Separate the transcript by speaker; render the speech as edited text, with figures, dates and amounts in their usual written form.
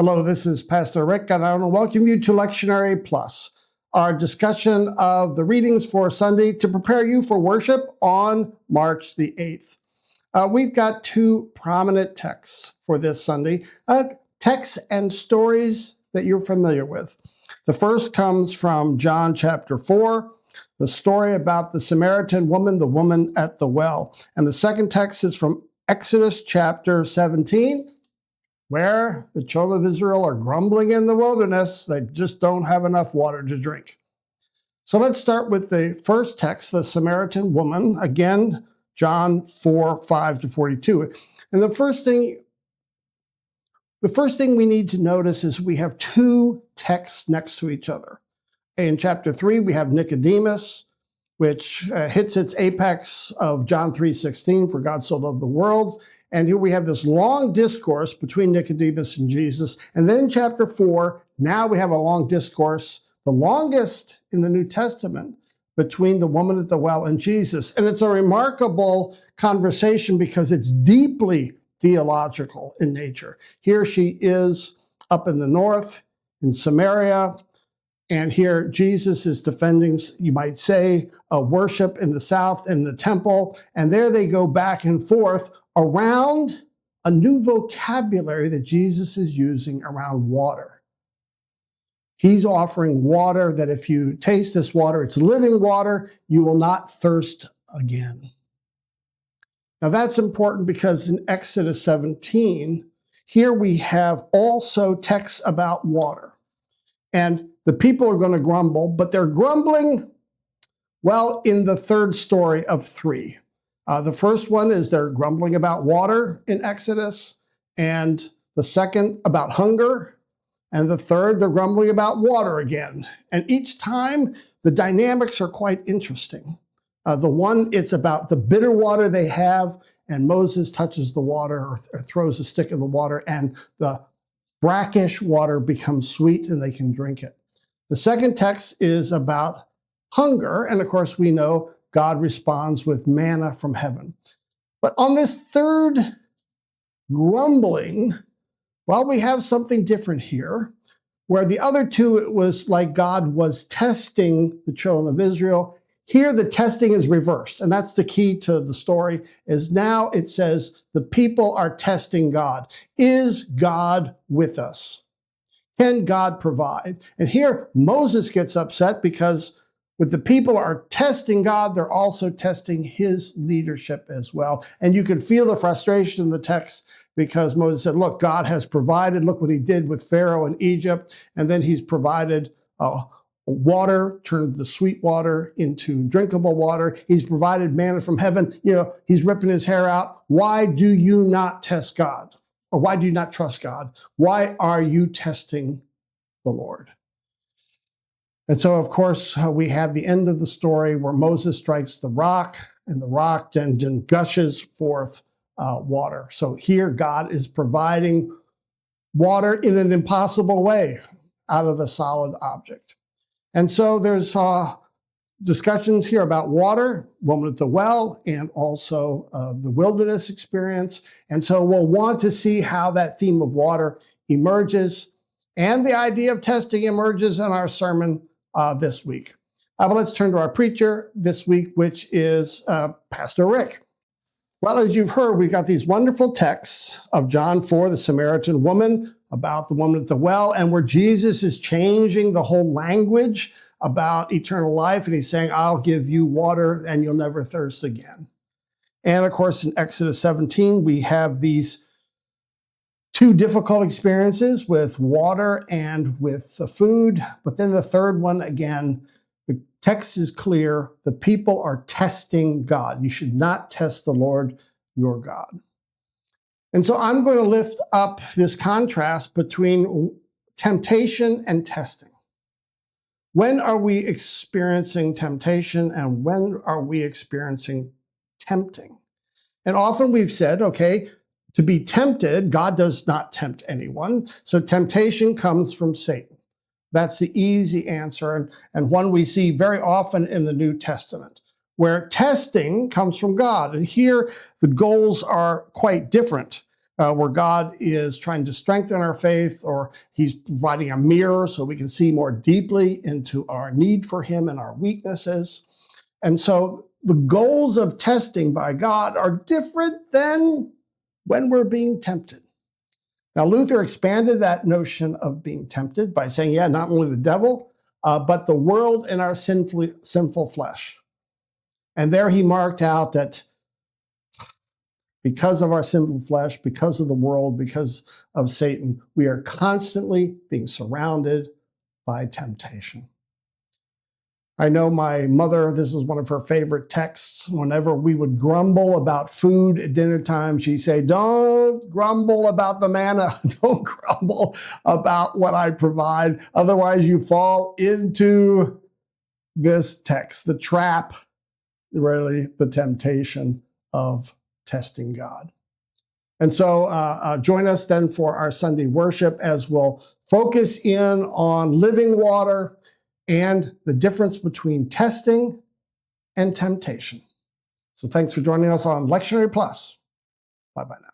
Speaker 1: Hello, this is Pastor Rick, and I want to welcome you to Lectionary Plus, our discussion of the readings for Sunday to prepare you for worship on March the 8th. We've got two prominent texts for this Sunday, texts and stories that you're familiar with. The first comes from John chapter 4, the story about the Samaritan woman, the woman at the well. And the second text is from Exodus chapter 17, where the children of Israel are grumbling in the wilderness. They just don't have enough water to drink. So let's start with the first text, the Samaritan woman. Again, John 4, 5 to 42. And the first thing we need to notice is we have two texts next to each other. In chapter 3, we have Nicodemus, which hits its apex of John 3:16, for God so loved the world. And here we have this long discourse between Nicodemus and Jesus. And then in chapter 4, now we have a long discourse, the longest in the New Testament, between the woman at the well and Jesus. And it's a remarkable conversation because it's deeply theological in nature. Here she is up in the north, in Samaria, and here Jesus is defending, you might say, worship in the south in the temple. And there they go back and forth around a new vocabulary that Jesus is using around water. He's offering water that if you taste this water, it's living water, you will not thirst again. Now that's important because in Exodus 17, here we have also texts about water. And the people are going to grumble, but they're grumbling, well, in the third story of three. The first one is they're grumbling about water in Exodus, and the second about hunger, and the third, they're grumbling about water again. And each time, the dynamics are quite interesting. The one, it's about the bitter water they have, and Moses touches the water or throws a stick in the water, and the brackish water becomes sweet and they can drink it. The second text is about hunger, and of course we know God responds with manna from heaven. But on this third grumbling, well, we have something different here, where the other two, it was like God was testing the children of Israel. Here, the testing is reversed, and that's the key to the story, is now it says the people are testing God. Is God with us? Can God provide? And here, Moses gets upset because when the people are testing God, they're also testing his leadership as well. And you can feel the frustration in the text because Moses said, look, God has provided. Look what he did with Pharaoh in Egypt. And then he's provided water, turned the sweet water into drinkable water. He's provided manna from heaven. You know, he's ripping his hair out. Why do you not test God? Or why do you not trust God? Why are you testing the Lord? And so, of course, we have the end of the story where Moses strikes the rock, and the rock then gushes forth water. So here God is providing water in an impossible way out of a solid object. And so there's discussions here about water, woman at the well, and also the wilderness experience. And so we'll want to see how that theme of water emerges, and the idea of testing emerges in our sermon this week. But let's turn to our preacher this week, which is Pastor Rick. Well, as you've heard, we've got these wonderful texts of John 4, the Samaritan woman, about the woman at the well, and where Jesus is changing the whole language about eternal life, and he's saying, I'll give you water and you'll never thirst again. And of course, in Exodus 17, we have these two difficult experiences with water and with the food. But then the third one, again, the text is clear. The people are testing God. You should not test the Lord your God. And so I'm going to lift up this contrast between temptation and testing. When are we experiencing temptation and when are we experiencing tempting? And often we've said, okay, to be tempted, God does not tempt anyone. So temptation comes from Satan. That's the easy answer, and one we see very often in the New Testament, where testing comes from God. And here the goals are quite different. where God is trying to strengthen our faith, or he's providing a mirror so we can see more deeply into our need for him and our weaknesses. And so the goals of testing by God are different than when we're being tempted. Now, Luther expanded that notion of being tempted by saying, yeah, not only the devil, but the world and our sinful flesh. And there he marked out that because of our sinful flesh, because of the world, because of Satan, we are constantly being surrounded by temptation. I know my mother, this is one of her favorite texts. Whenever we would grumble about food at dinner time, she'd say, don't grumble about the manna. Don't grumble about what I provide. Otherwise, you fall into this text, the trap, really the temptation of testing God. And so join us then for our Sunday worship as we'll focus in on living water and the difference between testing and temptation. So thanks for joining us on Lectionary Plus. Bye-bye now.